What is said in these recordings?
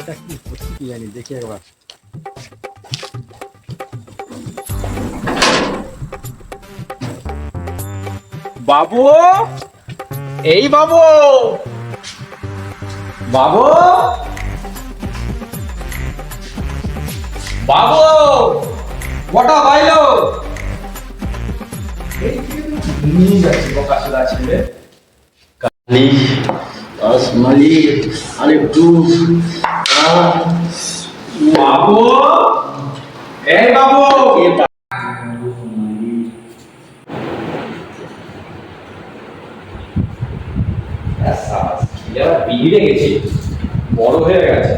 এটা কি হচ্ছে কি জানি, দেখি একবার। বাবু, এই বাবু, বাবু, বাবু, কটা বাইলো? এই ঘুমিয়ে যাচ্ছে বকাশোদা ছেলে। কালি আসমালি আরেকটু। বাবু, এই বাবু, বিগড়ে গেছে, বড় হয়ে গেছে।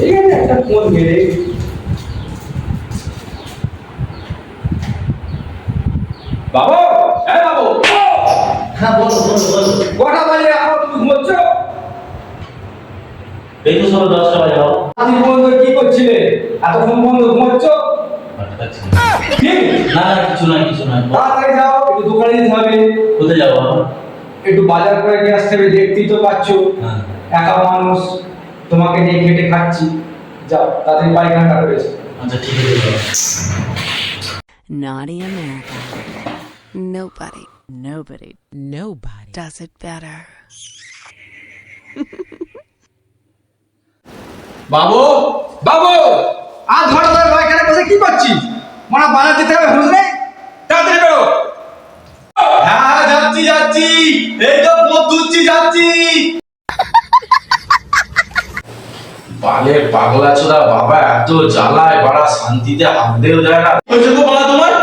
এখানে একটা ফোন মেরে। বাবু, হ্যাঁ বাবু, হ্যাঁ বলো বলো বলো। কটা বাজে এখন তুমি ঘুমোচ্ছ? এই তো সব 10টা বাজে বাবু। রাত্রি পর্যন্ত কি করছিলে? এতক্ষণ পর্যন্ত ঘুমোচ্ছ? কি? না না কিছু নয় কিছু নয়। তাড়াতাড়ি যাও, একটু দোকানে যেতে হবে। কোথায় যাবো বাবু? একটু বাজার করে নিয়ে আসতে হবে, দেখতেই তো পাচ্ছ হ্যাঁ। একা মানুষ, তোমাকে নিয়ে খেটে খাচ্ছি। যাও তাড়াতাড়ি পায়খানাটা করেছে। আচ্ছা ঠিক আছে বাবু। Naughty America. Nobody does it better. বাবু, বাবু, আজ ঘর ধরে পায়খানা বসে কি করছিস? মনে হয় বাজার যেতে হবে, বুঝলে? তাড়াতাড়ি বেরো। হ্যাঁ যাচ্ছি যাচ্ছি, এই তো পথ ধুচ্ছি, যাচ্ছি। বালে পাগলা ছোড়া বাবা, এত জ্বালায় বাড়া, শান্তিতে হাঁটতেও দেয় না। হয়েছে তো বাড়া তোমার?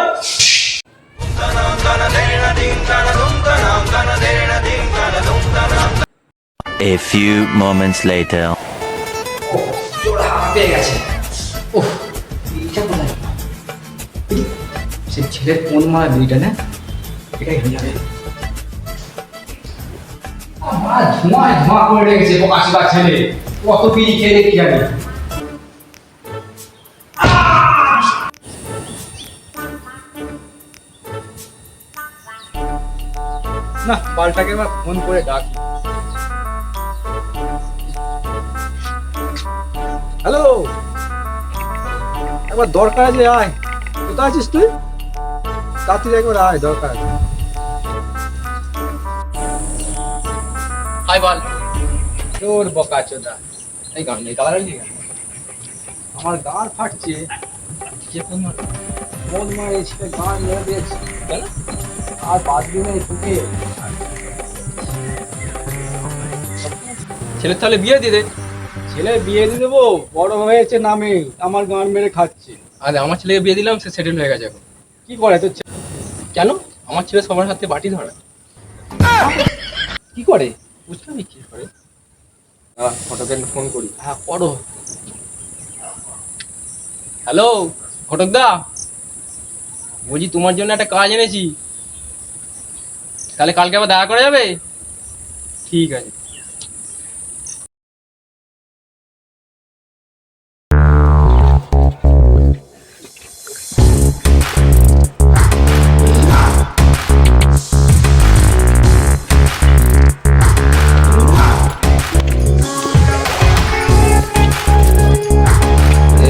A few moments later. জোর হাওয়া পেয়ে গেছে। ওহ, এইটা কোথায়? সে ছেলের কোন মারা দুইটা না, এটাই হয়ে যাবে। আমার ধোঁয়ায় ধোঁয়া করে রেখেছে বোকাশোদা ছেলে, কত বিড়ি খেলে কি জানি। না, পাল্টাকে এবার ফোন করে ডাকি। হ্যালো, একবার দরকার আছে, আয়। কোথায় আছিস তুই? তাড়াতাড়ি একবার আয়, দরকার আছে। হাই বল। তোর বকাচোদা, এই গান নেই, কালার নেই। আমার গান ফাটছে, যে কোন মন মারেছে, গান মেরে দিয়েছে। কেন? আর বাঁচবি না এই ফুটে। ছেলের তাহলে বিয়ে দিয়ে দে। ছেলে বিয়ে দিয়ে দেবো, বড় হয়েছে নামে, আমার গান মেরে খাচ্ছে। আরে আমার ছেলেকে বিয়ে দিলাম, সে সেটেল হয়ে গেছে এখন। কি করে তোর ছেলে? কেন? আমার ছেলে সবার হাতে বাটি ধরে। কি করে? বুঝলাম কি করে। ঘটকের ফোন করি। হ্যাঁ করো। হ্যালো ঘটকদা, বলছি তোমার জন্য একটা কাজ এনেছি, তাহলে কালকে আবার দেখা করা যাবে? ঠিক আছে।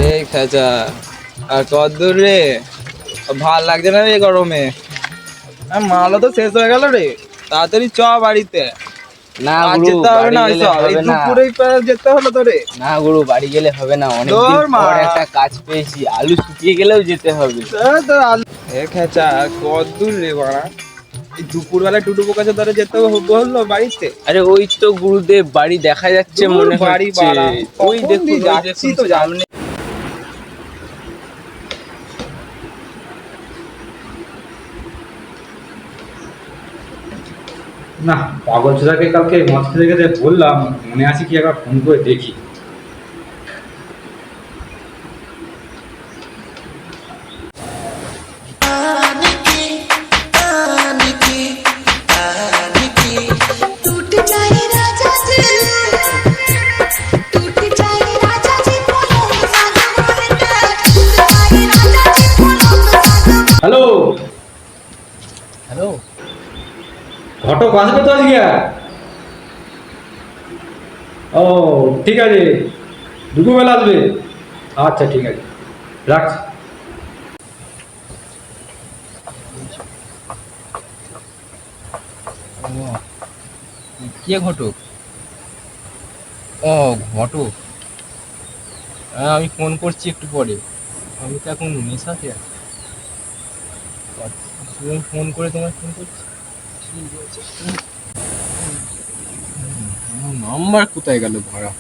এই খেচা, আর কত দূর রে? ভাল লাগছে না রে এই গরমে? মালও তো শেষ হয়ে গেল রে, তাড়াতাড়ি চ বাড়িতে। না আজ গুরু, যেতে হবে না, বাড়ি গেলে এই হবে না। দুপুরেই যেতে হলো তো রে। না গুরু, বাড়ি গেলে হবে না, অনেকদিন তোর মা। পর একটা কাজ পেয়েছি, আলু শুকিয়ে গেলেও যেতে হবে। এ খেচা, কত দূর রে বাড়া? এই দুপুরবেলা টুটু পোকাছে ধরে যেতে বললো বাড়িতে। আরে ওই তো গুরুদেব বাড়ি দেখা যাচ্ছে, দূর মনে বাড়ি হচ্ছে। বাড়া, ওই কখন দেখুন, দিয়ে ওই যাচ্ছি দেখুন তো সামনে। না, পাগল ছোদাকে কালকে মদ খেতে খেতে বললাম, মনে আছে কি, একবার ফোন করে দেখি। टूट जाए राजा जी, टूट जाए राजा जी, बोलो सागर मारते, टूट जाए राजा जी, बोलो सागर। হ্যালো, হ্যালো, ঘটক আসবে তো আজকে? ও ঠিক আছে, দুপুরবেলা আসবে? আচ্ছা ঠিক আছে, রাখছি। কে ঘটক? ও ঘটক, হ্যাঁ আমি ফোন করছি একটু পরে। আমি তো এখন নেশাতে আছি। তুমি ফোন করে তোমায় ফোন করছি। ঠিক আছে। আমার নাম্বার কোথায় গেল ভাড়া?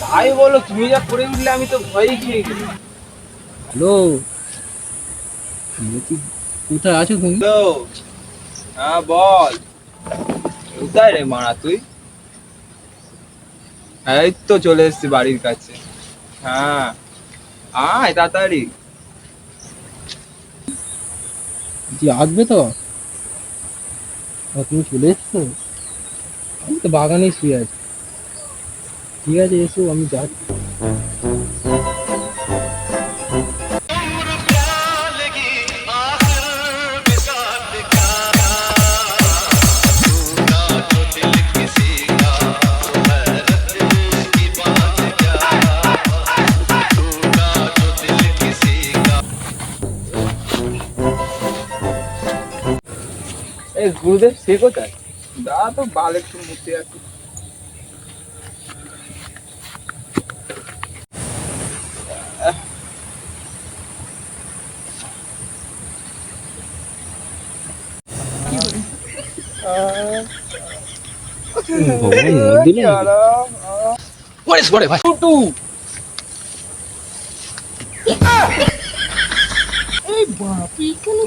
তাই বলো, তুমি যা করে উঠলে আমি তো ভয়ই খেয়ে গেলাম। হ্যালো, কোথায় আছো তুমি? হ্যালো, হ্যাঁ বল। কোথায় রে মারা তুই? এই তো চলে এসেছি বাড়ির কাছে। হ্যাঁ আয় তাড়াতাড়ি। জি আসবে তো? তুমি চলে এসছো? আমি তো বাগানেই শুয়ে আছি। ঠিক আছে এসো, আমি যাচ্ছি। এই গুরুদেব সে কোথায়? দা তো বাল একটু মুতে আছে।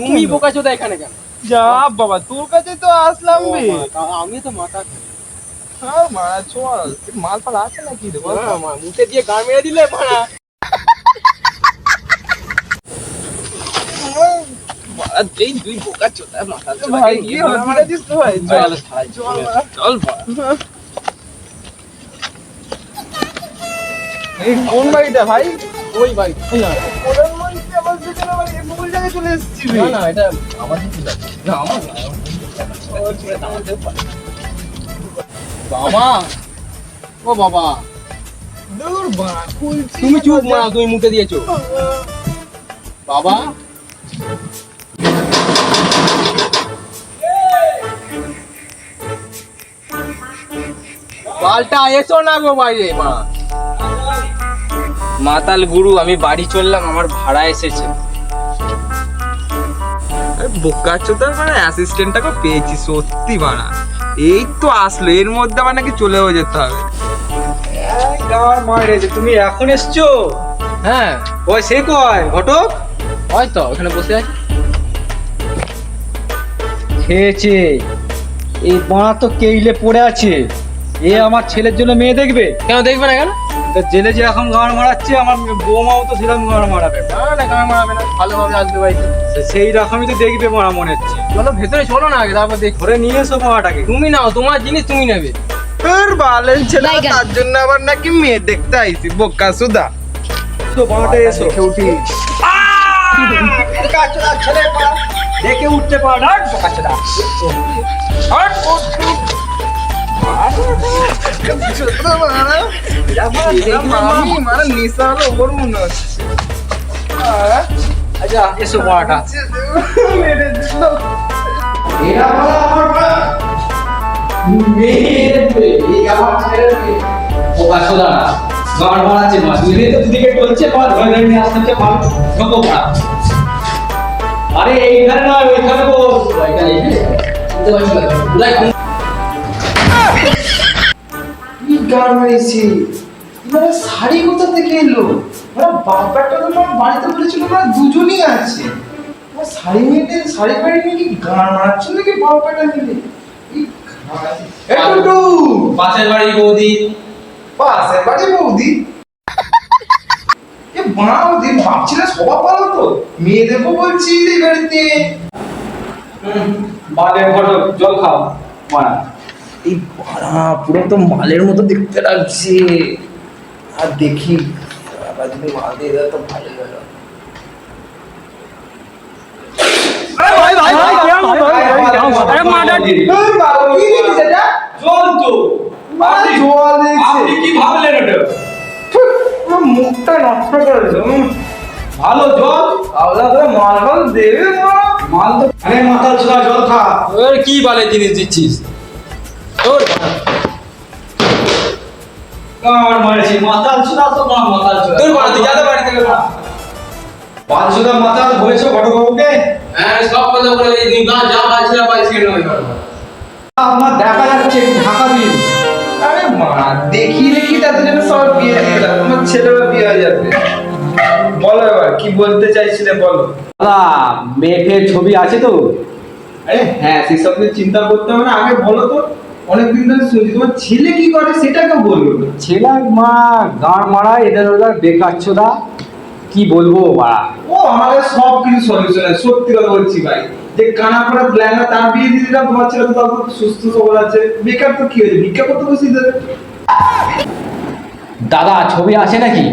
তুমি বোকাচোদা এখানে কেন? যা বাবা, তোর কাছে তো আসলাম রে। আমি তো মাথা খাই। হ্যাঁ মারা চল, মাল ফাল আছে নাকি রে বল? মুখে দিয়ে গান মেরে দিলে ভাড়া। এই দুই বোকা চোদা মাথা ভাই কি হচ্ছে দিস তো ভাই? চল চল এই কোন বাড়িটা ভাই? ওই বাড়ি। প্রধানমন্ত্রী আবাস যোজনা বাড়ি, কোন জায়গায় চলে এসেছি রে? না না, এটা আমাদের কি লাগে? না আমার না। বাবা, ও বাবা, দূর বাড়া, খুলছি তুমি চুপ মারা, তুমি মুখে দিয়েছো। বাবা, পাল্টা এসো না গো বাইরে মা। মাতাল গুরু, আমি বাড়ি চললাম, আমার ভাড়া এসেছে। বোকা চোদার মানে অ্যাসিস্ট্যান্টটাকে পেয়েছি সত্যি বাড়া। এই তো আসলো, এর মধ্যে আমার নাকি চলেও যেতে হবে। তুমি এখন এসছো? হ্যাঁ ওই সে কয় ঘটক? হয়তো ওখানে বসে আছি। খেয়েছে, এই বাঁ তো কেইলে পড়ে আছে। এ আমার ছেলের জন্য মেয়ে দেখবে? কেন দেখবে না কেন? তো জেলে যে এখন গান মারাচ্ছে, আমার বৌমাও তো সেরকম গান মারাবে। না গান মারাবে না, ভালোভাবে আসবে বাড়িতে। সেই রকমই তো দেখবে মারা মনে হচ্ছে। চলো ভেতরে, চলো না আগে, তারপর দেখ। ধরে নিয়ে এসো মারাটাকে। তুমি নাও, তোমার জিনিস তুমি নেবে। তোর বালের ছেলে, তার জন্য আবার নাকি মেয়ে দেখতে আইছি বোকা সুদা। এসো মারাটা এসো। দেখে উঠতে পার না বোকাচোদা। মানে নেশা হলো ওর মনে হচ্ছে। আচ্ছা এসো মারাটা। মেরে দিল। বোকাচোদা না, গান মারাচ্ছে মা। দুদিকে তো দুদিকে চলছে, মা ধরে ধরে নিয়ে আসতে ভালো ঢোকো পড়া। আরে এইখানে না, ওইখানে বস। ওইখানে কি গান হয়েছে? মানে শাড়ি কোথা থেকে এলো? মানে বাবাটা তো আমার বাড়িতে বলেছিল মানে দুজনই আছে। মানে শাড়ি মেয়েদের শাড়ি ফাড়ি নিয়ে কি গান মারাচ্ছিল নাকি বাবাটা মিলে? একটু পাশের বাড়ি বৌদি। পাশের বাড়ি বৌদি? এ বৌদি ভাবছিলে সবাই পালো তো, মেয়ে দেখো বলছি এই বাড়িতে। বালের ঘটক, জল খাও মারা। এই বাড়া পুরো তো মালের মতো দেখতে লাগছে। আর দেখি আবার যদি মাল দিয়ে দেয় তো ভালো হলো। জল তো জল দিয়েছে। আপনি কি ভাবলেন এটা? মুখটা নষ্ট করে দিল। ভালো জল আলাদা করে মাল মাল দেবে মাল তো আরে মাথা ছোড়া জল খা। ওর কি বালে জিনিস দিচ্ছিস তোর কার মারছি মাথা ছোড়া তো না মাথা ছোড়া তোর বাড়ি যাতে বাড়ি থেকে পাঁচ ছোড়া মাথা বলেছো ঘটকবাবুকে? হ্যাঁ সব কথা বলে দিন না যা পাইছিল পাইছিল আপনার দেখা যাচ্ছে একটু ঢাকা দিন। আরে মা দেখি দেখি তাদের জন্য সব বিয়ে দিয়ে দিলাম। আমার ছেলেরা বিয়ে হয়ে যাবে। বলো এবার কি বলতে চাইছিলে বলো। দাদা মেয়ে ফের ছবি আছে তো? আরে হ্যাঁ সেসব নিয়ে চিন্তা করতে হবে না, আগে বলো তো। অনেকদিন ধরে শুনছি তোমার ছেলে কি করে সেটাকে বলবো। ছেলে মা গাঁড় মারা এদের ওদের বেকার ছোদা কি বলবো বাড়া। ও আমাদের সব কিছু সলিউশন আছে, সত্যি কথা বলছি ভাই। যে কানা পড়া প্ল্যান না তার বিয়ে দিয়ে দিলাম, তোমার ছেলে তো তারপর সুস্থ সবল আছে, বেকার তো কি হয়েছে, ভিক্ষা করতে বসিয়ে দেবে। দাদা ছবি আছে নাকি?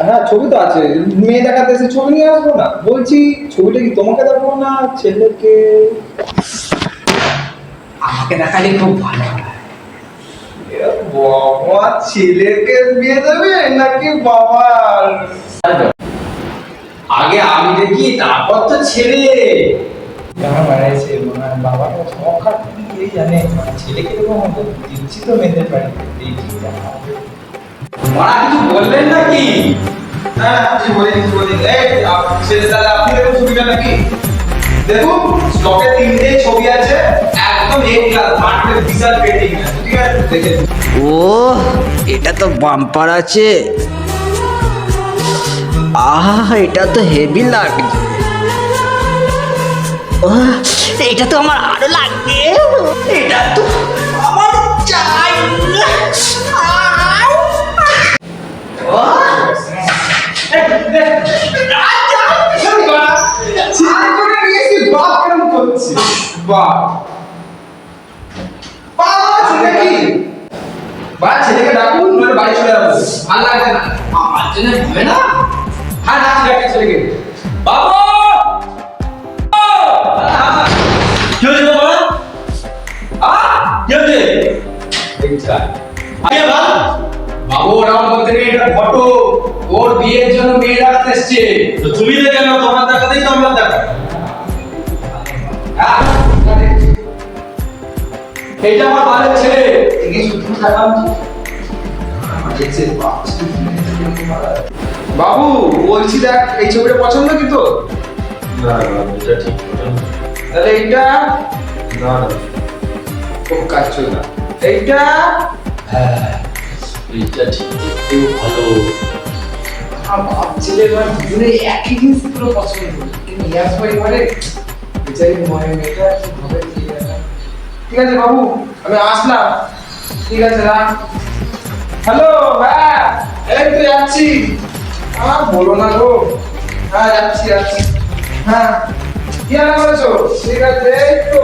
হ্যাঁ ছবি তো আছে, মেয়ে দেখাতে এসে ছবি নিয়ে আসবো না? বলছি ছবিটা কি তোমাকে দেখাবো না ছেলেকে? আমাকে দেখালে খুব ভালো হয়। এ বাবা ছেলেকে বিয়ে দেবে নাকি বাবার? আগে আমি দেখি তারপর তো ছেলে। আমার মারাইছে বাবার সংখ্যা কি জানে, ছেলেকে দেবো আমাদের দিচ্ছি তো মেয়েদের বাড়িতে দেখি। মারা কিছু বললেন নাকি? হ্যাঁ আপনি বলি এই ছেলে তাহলে আপনি দেখুন ছবিটা নাকি দেখুন, স্টকে 3টে ছবি আছে, একদম এক ক্লাস মার্কেটে বিশাল পেন্টিং আছে, ঠিক আছে দেখে ও এটা তো বাম্পার আছে। আহা এটা তো হেভি লাগছে। এটা তো আমার আরো লাগবে। এটা তো আমার চাই। ছেলে করে নিয়েছি বাপ কেমন করছে বাপ বাবা ছেলে কি বা ছেলেকে ডাকুন নইলে বাড়ি চলে যাবো, ভালো লাগছে না আমার জন্য হবে না। হ্যাঁ ডাক ডাকি ছেলেকে। বাবু! কি হয়েছে বাবা? কি হয়েছে? আরে বাবা! বাবু ওরা বলতে নেই এটা ফটো, ওর বিয়ের জন্য মেয়ে ডাকতে এসছে। তো তুমি দেখে নাও, তোমার দেখাতেই তো আমরা দেখা। এইটা আমার বালের ছেলে। একে শুধু খারাপ বাবু বলছি দেখ এই ছবিটা পছন্দ কি তো? না এটা ঠিক না। তাহলে এইটা না খুব কাজ চলে না, এইটা হ্যাঁ এটা ঠিক, দেখতেও ভালো। ভাবছিলে এবার দুজনে একই জিনিস পুরো পছন্দ কিন্তু ইয়াস ভাই মানে বেচারি মনে মেয়েটা কি হবে কি জানে। ঠিক আছে বাবু আমি আসলাম, ঠিক আছে রাখ। হ্যালো হ্যাঁ এই তো যাচ্ছি। আর বলো না গো, হ্যাঁ যাচ্ছি। হ্যাঁ কি রান্না করেছো? ঠিক আছে এই তো